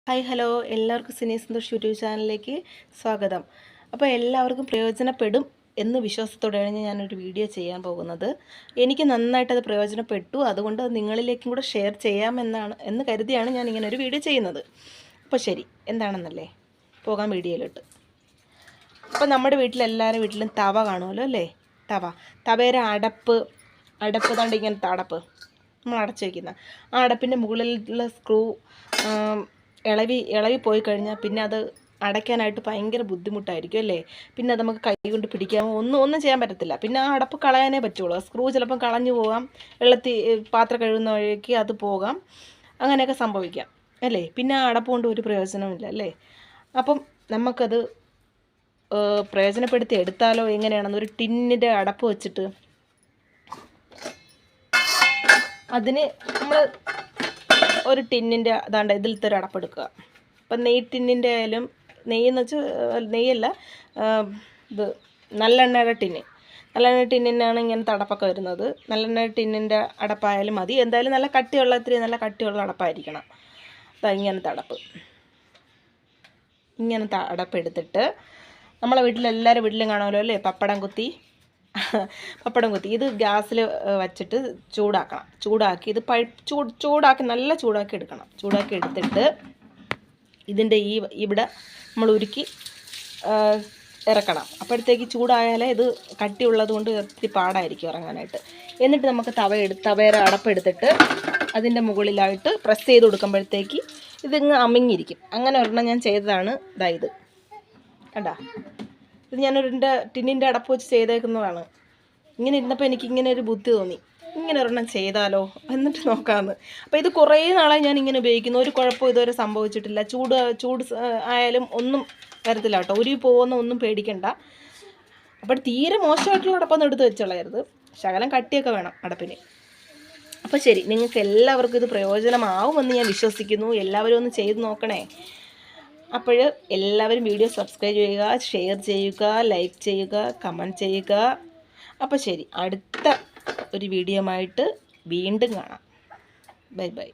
Hi hello എല്ലാവർക്കും Sini Santhosh YouTube ചാനലിലേക്ക് സ്വാഗതം. അപ്പോൾ എല്ലാവർക്കും പ്രയോജനപ്പെടും എന്ന് വിശ്വാസത്തോടെയാണ് ഞാനൊരു വീഡിയോ ചെയ്യാൻ പോകുന്നത്. എനിക്ക് നന്നായിട്ടത് പ്രയോജനപ്പെട്ടു, അതുകൊണ്ട് നിങ്ങളിലേക്കും കൂടെ ഷെയർ ചെയ്യാമെന്ന് കരുതിയാണ് ഞാൻ ഇങ്ങനെ ഒരു വീഡിയോ ചെയ്യുന്നത്. അപ്പോൾ ശരി, എന്താണെന്നല്ലേ പോകാം വീഡിയോയിലോട്ട്. അപ്പോൾ നമ്മുടെ വീട്ടിലെല്ലാവരും വീട്ടിലും തവ കാണുമല്ലോ അല്ലേ? തവയുടെ അടപ്പ് താണ്ട് ഇങ്ങനത്തെ അടപ്പ് നമ്മൾ അടച്ചു വയ്ക്കുന്ന ആ അടപ്പിൻ്റെ മുകളിലുള്ള സ്ക്രൂ ഇളവി പോയി കഴിഞ്ഞാൽ പിന്നെ അത് അടയ്ക്കാനായിട്ട് ഭയങ്കര ബുദ്ധിമുട്ടായിരിക്കും അല്ലേ? പിന്നെ അത് നമുക്ക് കൈ കൊണ്ട് പിടിക്കാമോ ഒന്നും ചെയ്യാൻ പറ്റത്തില്ല. പിന്നെ ആ അടപ്പ് കളയാനേ പറ്റുള്ളൂ. സ്ക്രൂ ചിലപ്പം കളഞ്ഞു പോകാം, പാത്രം കഴുകുന്ന വഴിക്ക് അത് പോകാം, അങ്ങനെയൊക്കെ സംഭവിക്കാം അല്ലേ? പിന്നെ ആ അടപ്പ് കൊണ്ട് ഒരു പ്രയോജനമില്ല അല്ലേ? അപ്പം നമുക്കത് പ്രയോജനപ്പെടുത്തി എടുത്താലോ എങ്ങനെയാണെന്ന് ഒരു ടിന്നിൻ്റെ അടപ്പ് വെച്ചിട്ട് അതിന് നമ്മൾ ഒരു ടിന്നിൻ്റെ അതാണ്ട് ഇതിലത്തെ ഒരു അടപ്പെടുക്കുക. അപ്പം ടിന്നിൻ്റെ ആയാലും നെയ്യെന്ന് വെച്ചാൽ നെയ്യല്ല, ഇത് നല്ലെണ്ണയുടെ ടിന്നിനാണ് ഇങ്ങനത്തെ അടപ്പൊക്കെ വരുന്നത്. നല്ലെണ്ണ ടിന്നിൻ്റെ അടപ്പായാലും മതി, എന്തായാലും ഇത്തിരി നല്ല കട്ടിയുള്ള അടപ്പായിരിക്കണം. ഇങ്ങനത്തെ അടപ്പ് എടുത്തിട്ട് നമ്മളെ വീട്ടിലെല്ലാവരും വീട്ടിലും കാണുമല്ലോ അല്ലേ? പപ്പടം കുത്തി ഇത് ഗ്യാസിൽ വച്ചിട്ട് ചൂടാക്കി ഇത് നല്ല ചൂടാക്കി എടുക്കണം. ചൂടാക്കി എടുത്തിട്ട് ഇതിൻ്റെ ഇവിടെ നമ്മൾ ഉരുക്കി ഇറക്കണം. അപ്പോഴത്തേക്ക് ചൂടായാലേ ഇത് കട്ടിയുള്ളത് കൊണ്ട് ഒത്തിരി പാടായിരിക്കും ഇറങ്ങാനായിട്ട്. എന്നിട്ട് നമുക്ക് തവയുടെ അടപ്പെടുത്തിട്ട് അതിൻ്റെ മുകളിലായിട്ട് പ്രസ് ചെയ്ത് കൊടുക്കുമ്പോഴത്തേക്ക് ഇതിങ്ങ് അമിങ്ങിയിരിക്കും. അങ്ങനെ ഒരെണ്ണം ഞാൻ ചെയ്തതാണ് ഇത് കണ്ടാ. ഇത് ഞാനൊരു ടിന്നിൻ്റെ അടപ്പ് വെച്ച് ചെയ്തേക്കുന്നതാണ്. ഇങ്ങനെ ഇരുന്നപ്പോൾ എനിക്കിങ്ങനെ ഒരു ബുദ്ധി തോന്നി, ഇങ്ങനെ ഒരെണ്ണം ചെയ്താലോ എന്നിട്ട് നോക്കാമെന്ന്. അപ്പോൾ ഇത് കുറേ നാളായി ഞാൻ ഇങ്ങനെ ഉപയോഗിക്കുന്നു, ഒരു കുഴപ്പം ഇതുവരെ സംഭവിച്ചിട്ടില്ല. ചൂട് ആയാലും ഒന്നും വരത്തില്ല കേട്ടോ, ഉരുവി പോകുന്ന ഒന്നും പേടിക്കണ്ട. അപ്പോൾ തീരെ മോശമായിട്ടുള്ള അടപ്പൊന്നും എടുത്ത് വെച്ചോളായിരുന്നു, ശകലം കട്ടിയൊക്കെ വേണം അടപ്പിന്. അപ്പോൾ ശരി, നിങ്ങൾക്ക് എല്ലാവർക്കും ഇത് പ്രയോജനമാവുമെന്ന് ഞാൻ വിശ്വസിക്കുന്നു. എല്ലാവരും ഒന്ന് ചെയ്ത് നോക്കണേ. അപ്പോൾ എല്ലാവരും വീഡിയോ സബ്സ്ക്രൈബ് ചെയ്യുക, ഷെയർ ചെയ്യുക, ലൈക്ക് ചെയ്യുക, കമൻറ്റ് ചെയ്യുക. അപ്പോൾ ശരി, അടുത്ത ഒരു വീഡിയോ ആയിട്ട് വീണ്ടും കാണാം. Bye bye.